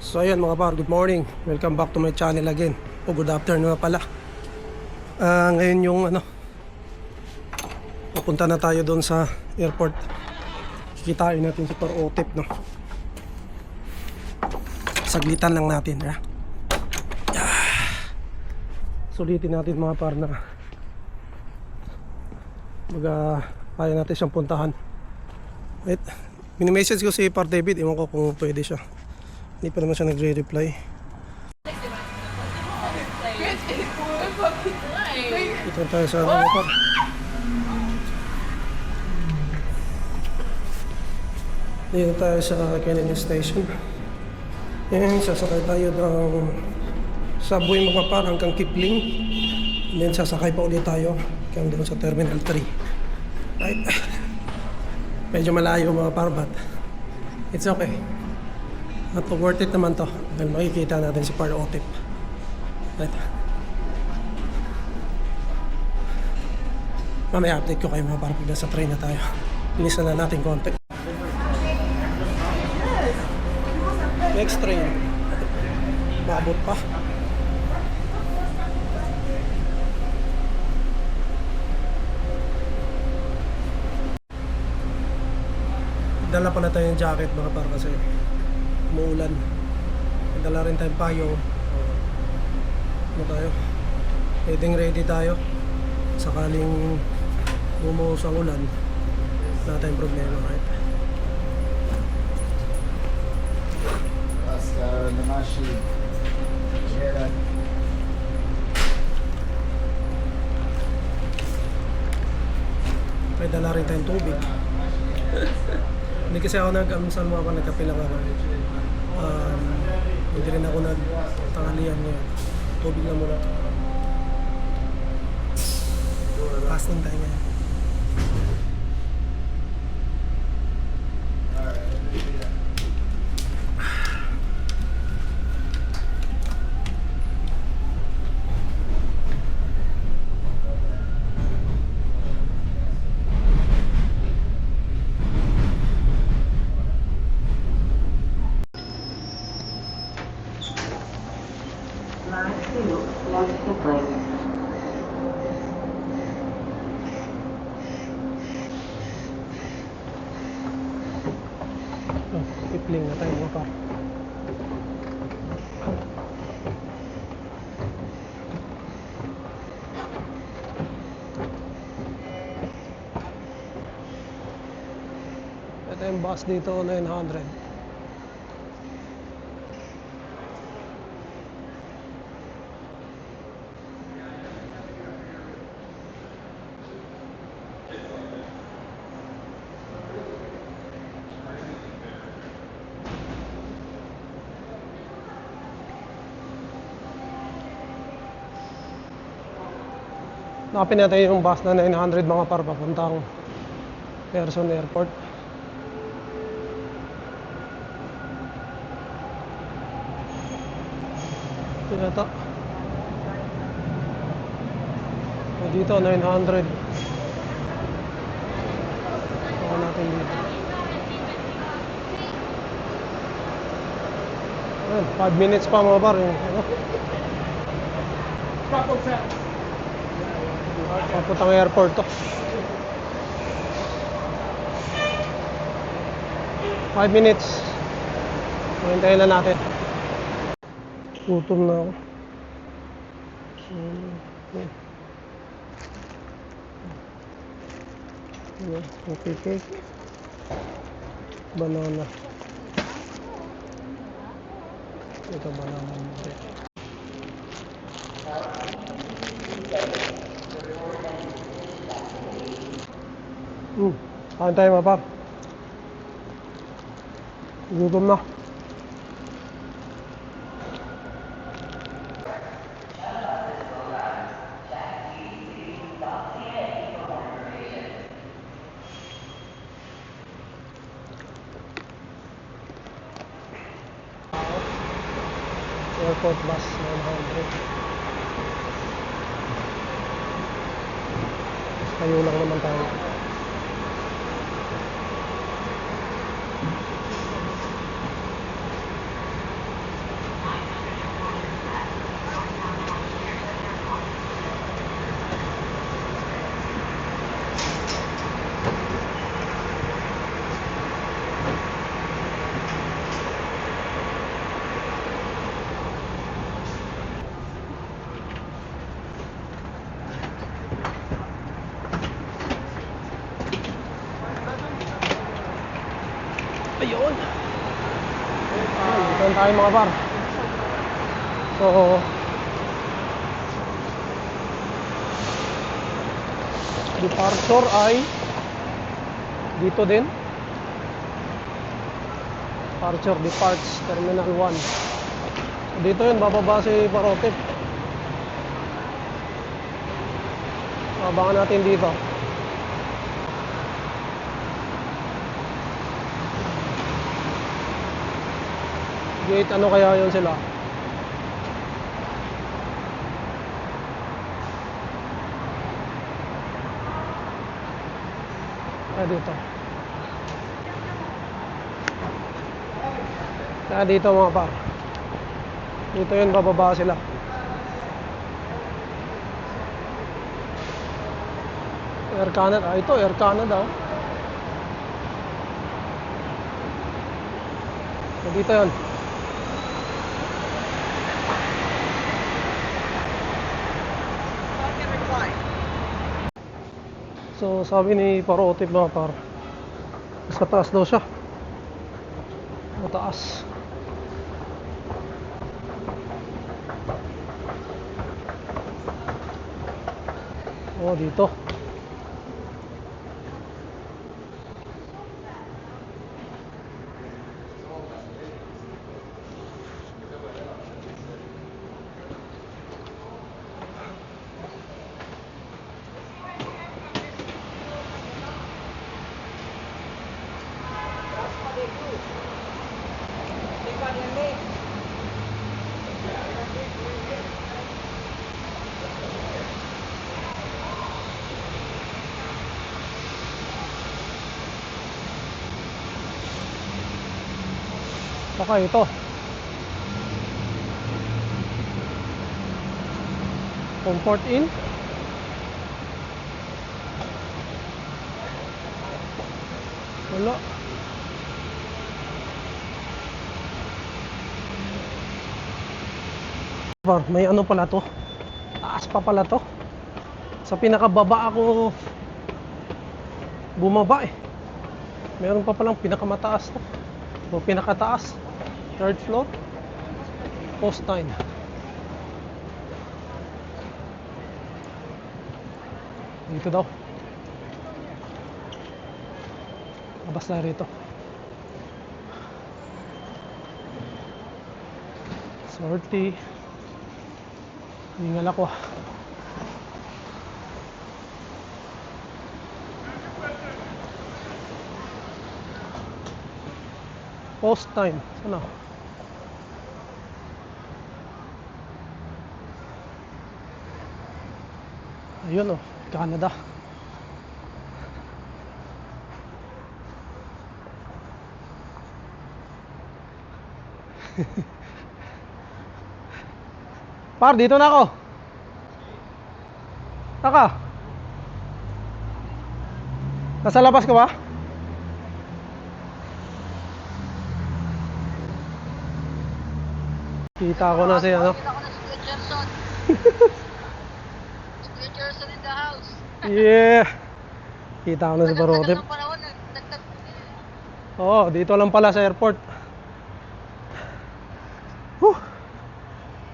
So ayan mga par, good morning. Welcome back to my channel again. O good afternoon na pala. Ngayon yung papunta na tayo doon sa airport. Kikitain natin si Par Otep, no. Saglitan lang natin, ha. Sulitin natin mga par na kaya natin siyang puntahan. Wait, mini-message ko si Par David, ewan ko kung pwede siya. Hindi pa naman siya nagre-reply. Ito tayo sa mga par. Dito tayo sa Kennedy Station. Yan, sasakay tayo ng subway mga par hanggang Kipling. And then sasakay pa ulit tayo hanggang doon sa Terminal 3. Right. Medyo malayo mga par, but it's okay. At worth it naman to. Dahil makikita natin si Par Otep. Right. Mamaya update ko kayo mga par pag nasa train na tayo. Bilisan na natin konti. Next train. Maabot pa. Dala pa na tayo yung jacket mga par kasi umuulan. Dala rin tayong payong. Ano tayo? Ready tayo. Sakaling bumuhos ang ulan, wala tayong problema, right? May dala rin tayong tubig. Hindi kasi ako nag-amusal mo ako, nagkape lang ako. Hindi rin ako nagtangalian ngayon. Tubig lang muna. Fasting tayo ngayon. Kipling na tayo mga par. Ito yung bus dito, 900. Nakapin natin yung bus na 900 mga par papuntang Quezon Airport. Ito na ito. Dito 900. Saka natin dito. Ayan, 5 minutes pa mga par yung papuntang airport to. 5 minutes. Hintayin na natin. Gutom na ako. Okay, cake. Banana. Ito banana. Kain tayo mga par. Gutom na. Airport bus 900. Tayo lang naman tayo. Ayan tayo mga par. So, departure ay dito din. Departs Terminal 1. So, dito yun, bababa si Parotip. Abangan natin dito. Gate, ano kaya yun sila? Dito. Dito mga par. Dito yun, bababa sila. Air Canada. Ito, Air Canada. Dito yun. So, sabi ni Parotip mga par, sa taas daw siya. Mataas. Oh, dito. Baka ito. Comfort Inn. Wala. May ano pala to. Taas pa pala to. Sa pinakababa ako bumaba eh. Meron pa palang pinakamataas to. O pinakataas. 3rd floor. Post 9. Dito daw. Labas na rito. Sorty. Hingal ako. Post 9. Sana? Ayun oh, Canada. Par, dito na ako. Taka. Nasa labas ka ba? Kita ko na si ano. Kita ko na si Kuya Gerson. Si Kuya Gerson in the house. Yeah. Kita ko na si Parotip. Tagal ng panahon, nagtag. Oo, dito lang pala sa airport.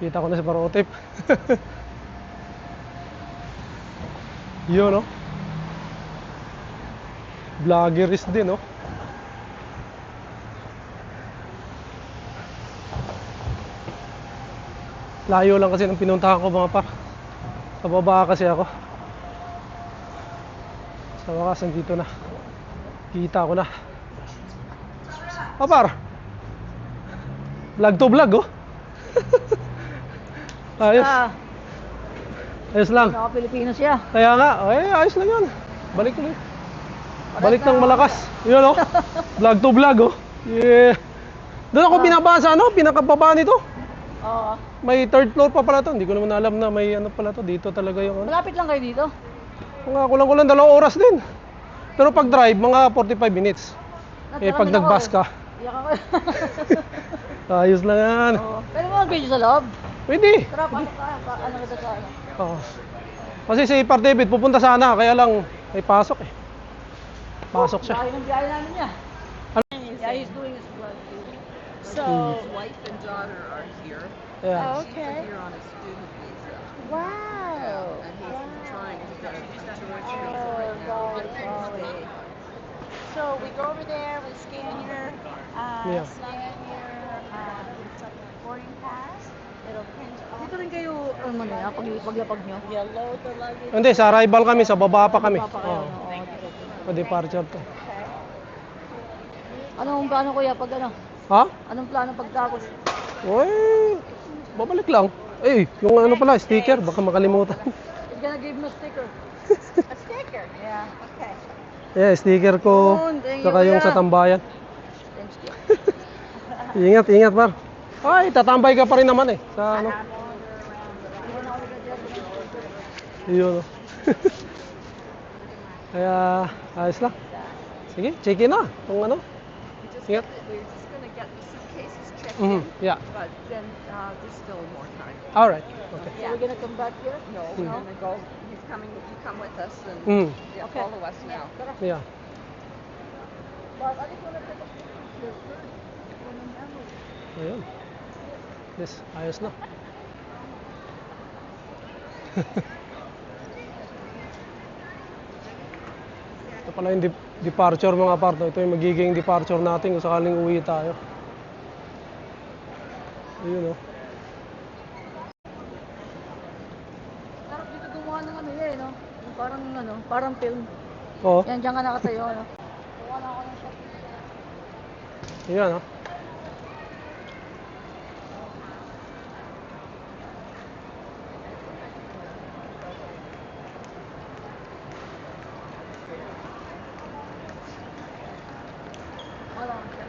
Kita ko na si Parotip. Yun no. Vloggerist din no. Layo lang kasi ng pinuntahan ko mga par. Sa baba kasi ako. Sa wakas nandito na. Kita ko na. Par. Vlog to vlog oh. Ayos. Ayos lang. Naka-Pilipino siya. Kaya nga, ay ayos lang yun. Balik ulit. Balik ng malakas. Yun oh. Vlog to vlog oh. Yeah. Doon ako binabasa ano, pinakababa nito. Oo. May 3rd floor pa pala to. Hindi ko naman alam na may ano pala to. Dito talaga yung ano. Malapit lang kayo dito? Mga kulang-kulang 2 oras din. Pero pag drive, mga 45 minutes. Eh pag nag-bus ka, Iyak ako. ayos lang yan. Oo. Pwede mo mag-video sa loob? Pwede. Tara, pasok tayo. Ano kita sa ano? Oo. Kasi si Par David pupunta sana, kaya lang may pasok eh. Pasok siya. Biyahe ng biyahe namin niya. Ano? Yeah, he's doing his vlog. So, His wife and daughter are here. Yeah. Oh, She's okay. here on a student visa. Wow. And he's trying to get a tourist visa Oh, right now. golly. So we go over there, we scan your, Yeah. boarding pass. It'll print off. Dito rin kayo, ano na, paglapag nyo? Yeah, load the luggage. Hindi, sa arrival kami, sa baba pa kami. Baba pa kayo, Oo. no? Oo, dito. Sa departure to. Okay. Anong plano kuya pag ano? Ha? Anong plano pagtapos? Uy, babalik lang. Eh, yung ano pala, sticker, baka makalimutan. You're gonna give me a sticker. A sticker? Yeah, okay. Yeah, sticker ko, Thank you, saka yung kuya. sa tambayan. Thanks, kuya. Ingat, ingat, par. Ay, tatambay ka pa rin naman eh. Sa ano? Yun. Kaya, ayos lang. Sige, check in na. Kung ano. Ingat. We're just gonna get the suitcases checked Mhm, in, yeah. but then there's still more time. Alright. Okay. So we're gonna come back here? No, we're gonna go. He's coming. You come with us and Mm. yeah, Okay. follow us now. Yeah. But I just wanna take a picture first. For the memory. Ayun. Yes, ayos na. Ito pala yung departure mga partner. Ito yung magiging departure natin kung sakaling uwi tayo. Ayun oh. Sarap dito gumawa ng ano yan, no? Yung parang film. Oo. Yan, dyan ka nakatayo, no? Gawa na ako ng shot. Ayan oh. Wala akong shot.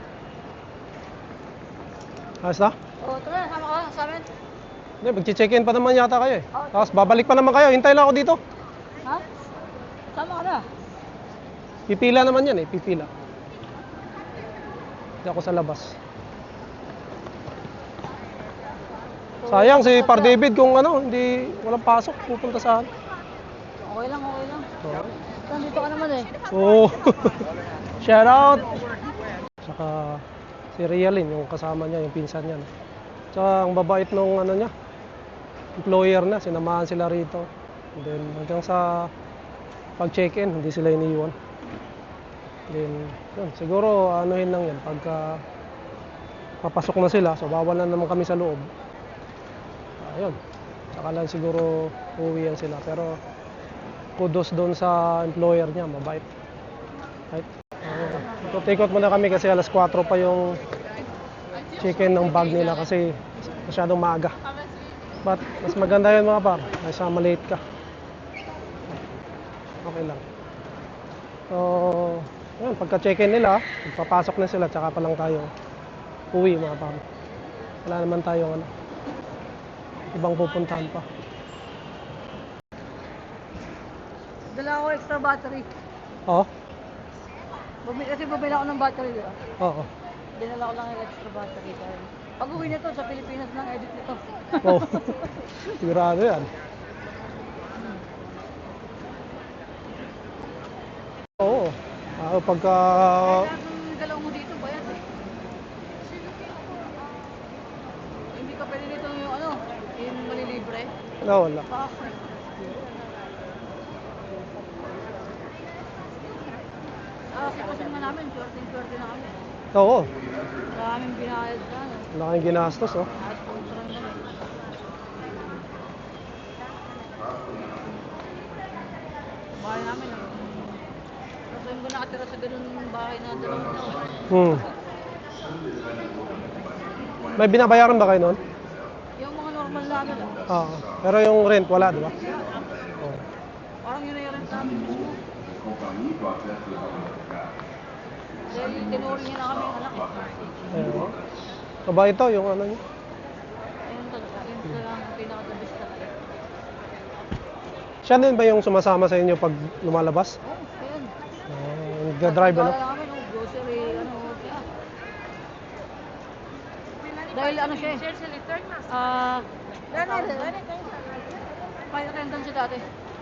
Ayos na? Oh, tara, sama ka sa amin. Hindi, mag-check-in pa naman yata kayo eh. Tapos babalik pa naman kayo. Hintay lang ako dito. Ha? Sama ka na. Pipila naman yan eh, pipila. Hindi ako sa labas. Sayang si Par David kung ano, hindi walang pasok, pupunta saan. Okay lang, okay lang. Oo. Nandito ka naman eh. Oh. Shout out. Saka si Rialin, yung kasama niya, yung pinsan niya. No? Tsaka ang babait nung ano niya, employer na, sinamahan sila rito. And then hanggang sa pag-check-in, hindi sila iniiwan. Then, yun, siguro anuhin lang yan. Pagka papasok na sila, so bawal na naman kami sa loob. Ayun. Saka lang siguro uuwi yan sila. Pero kudos doon sa employer niya, mabait. Right? Ikot-ikot muna kami kasi alas 4 pa yung check-in ng bag nila kasi masyadong maaga. But mas maganda yun mga par, kaysa malate ka. Okay lang. So, yun, pagka check-in nila, papasok na sila, tsaka pa lang tayo uwi mga par. Wala naman tayong ano, ibang pupuntahan pa. Dala ako extra battery. Oo? Kasi bumili ako ng battery, di ba? Oo. Dinala ko lang yung extra battery. Dahil pag uwi nito sa Pilipinas lang edit nito. Oo. Sigurado yan. Oo. Pagka... Kaya kung galaw mo dito, bayad eh. Hindi ka pwede dito yung ano, yung malilibre. No, wala. Kasi naman namin, swerte na kami. Oo. Maraming binayad ka, no? Wala kang ginastos, oh. Kahit sponsoran kami. Bahay namin, no? Kasi yung nakatira sa ganun bahay na dalawang taon. May binabayaran ba kayo noon? Yung mga normal namin, no? Oo. Pero yung rent, wala, di ba? Oo. Parang yun na yung rent namin mismo. Dahil tinuri niya na kami yung anak eh. Ayun. So ba ito, yung ano niya? Ayun talaga, yun talaga ang pinaka-the best talaga. Siya din ba yung sumasama sa inyo pag lumalabas? Oo, ayun. Nagda-drive, ano? Nagdala lang kami, no? Grocery, ano, yeah. Dahil ano siya eh. Flight attendant siya dati.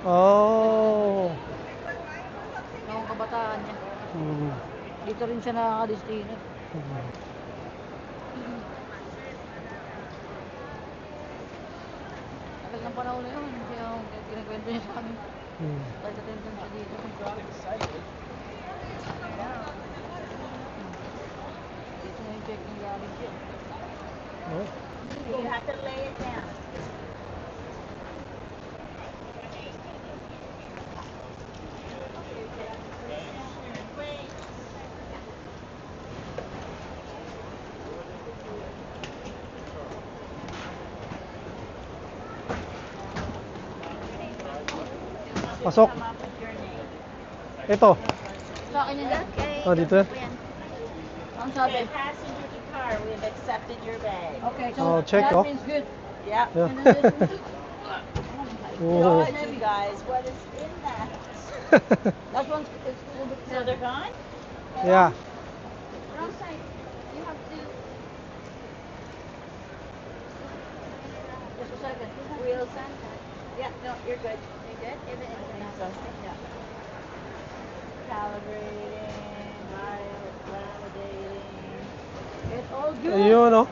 Oh. Noong kabataan niya. Hmm. Dito rin siya nakakadestino. Tagal ng panahon na yun. Kaya kinakwento niya sa amin. Kahit attention siya dito. Dito na yung checking galing siya. Oh. You have to lay it down. Pasok. Ito. Sa akin yun yan. Oh, dito yan. Ang sabi. Passenger to car, we've accepted your bag. Okay, so Oh, check, that oh. means good. Yep. Yeah. And then this- Oh. God, you guys, what is in that? That one's is a little bit So they're gone? Yeah. wrong side. You have to. Just a second. Wheels on. Yeah, no, you're good. You're good? Everything so. Yeah. Calibrating, validating. It's all good. Ayun, oh.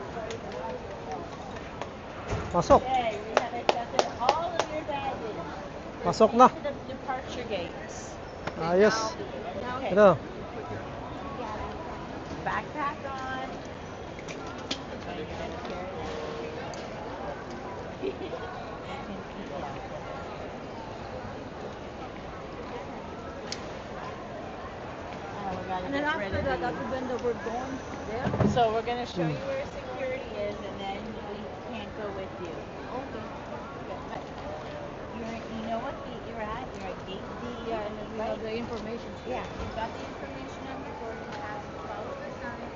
Pasok. Okay, we have accepted all of your baggage. Pasok na. To the departure gates. Ayos. Okay. Ito. Backpack on. And then after that, after when we're going there. So we're gonna show you where security is, and then we can't go with you. Okay. But you know what gate you're at? You're at gate D. Yeah, and then we have the information. Yeah, you've got the information on the board. You have to follow the sign.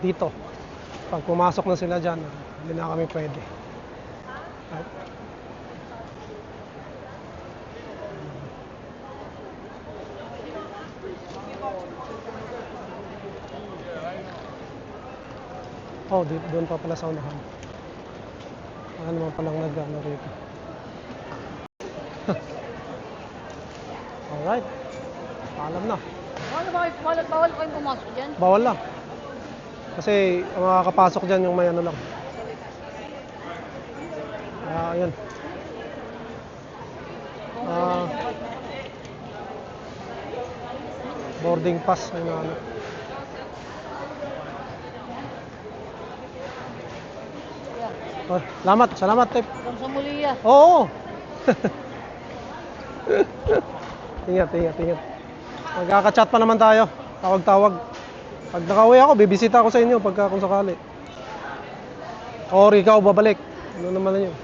Dito. Pag pumasok na sila dyan, hindi na kami pwede. Right. Oh, doon pa pala sa unahan. Ano naman palang nag-ano rito. Alright. Paalam na. Bawal kayong pumasok dyan. Bawal lang. Kasi ang makakapasok dyan yung may ano lang. Ayun. Boarding pass. Ayun na ano. Yeah. Oh, salamat, Tip. Hanggang sa muli yan. Oo. Ingat. Magkaka-chat pa naman tayo. Tawag-tawag. Pag nakauwi ako, bibisita ako sa inyo pagka kung sakali. Or ikaw babalik. Ano naman na yun?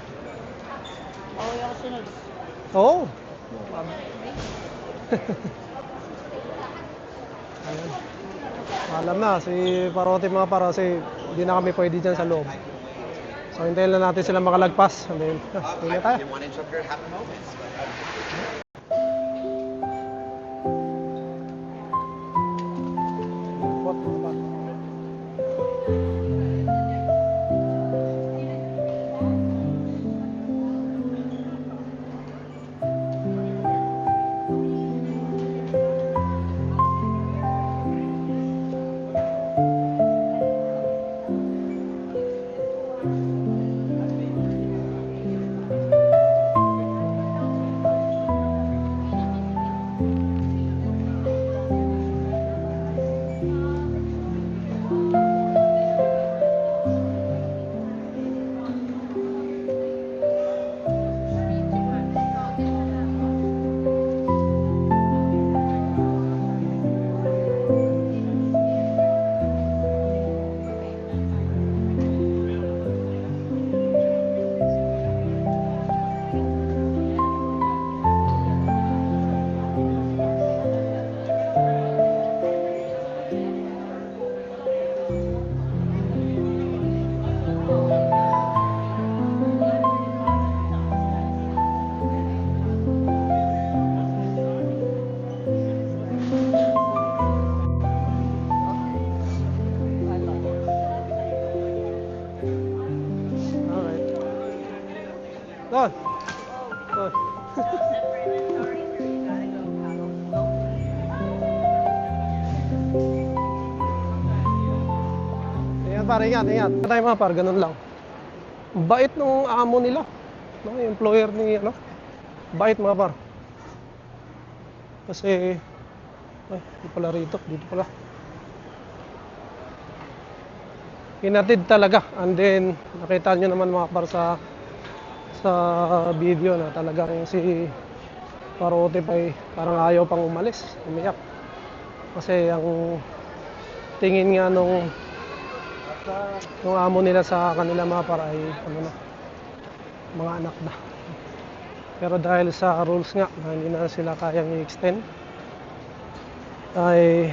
Oo, yung sunod. Oo. Ayan. Alam na, si Parote mga para kasi hindi na kami pwede dyan sa loob. So hintayin lang natin sila makalagpas. And then, hindi na tayo. didn't want to interrupt your happy moments. What? Ano ba? par, ingat, ingat. Tayo mga par, ganun lang. Bait nung amo nila. No, yung employer ni, ano. Bait mga par. Kasi, ay, di pala rito, dito pala. Hinatid talaga. And then, nakita nyo naman mga par sa video na talagang si Parotip ay parang ayaw pang umalis, umiyak. Kasi ang tingin nga nung amo nila sa kanila mga par ay ano na, mga anak na. Pero dahil sa rules nga na hindi na sila kayang i-extend, ay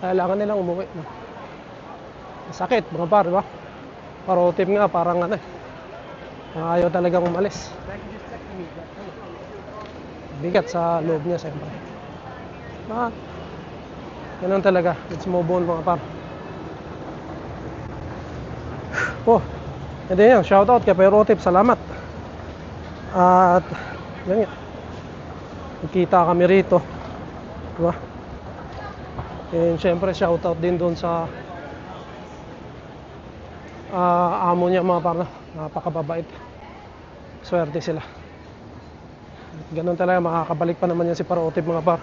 kailangan nilang umuwi. No? Sakit mga par, diba? Parotip nga parang ano ayaw talagang umalis. Bigat sa loob niya siyempre. Ganun talaga. Let's move on mga par. Oh, ito yan. Shoutout kay Parotip. Salamat. At yan nga. Nagkita kami rito. Diba? And syempre shoutout din doon sa amo niya mga par. Napakababait. Swerte sila. Ganun talaga, makakabalik pa naman yan si Parotip mga par.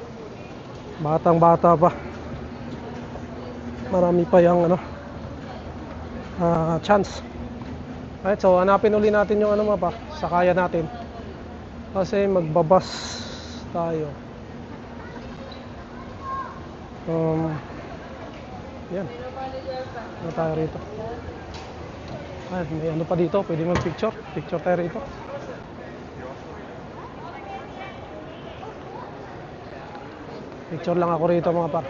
Batang bata pa. Marami pa yung chance. Alright, so hanapin uli natin yung mga par, sakaya natin. Kasi magbabas tayo. Yan. Ano tayo rito? Ay, may ano pa dito, pwede mag picture. Picture tayo rito. Picture lang ako rito mga par.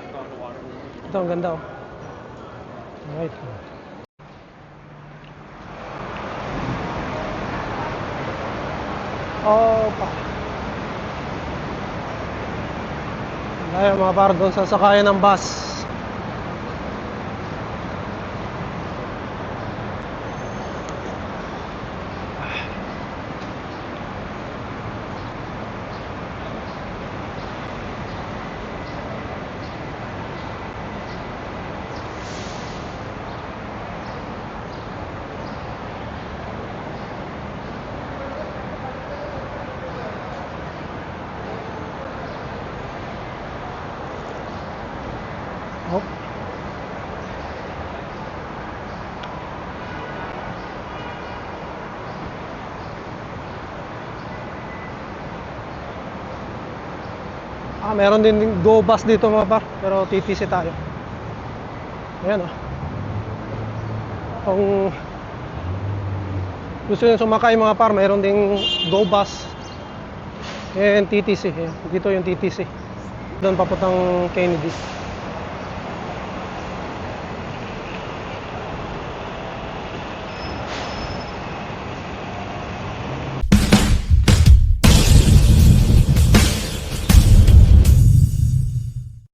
Ito, ang ganda oh. Alright. Opa. Ayan mga par, doon sa sakayan ng bus. Hop. Meron din go bus dito mga par, pero TTC tayo. Ayan oh. Kung gusto nyo sumakay mga par, meron ding go bus and TTC. Dito yung TTC. Doon papuntang Kennedy.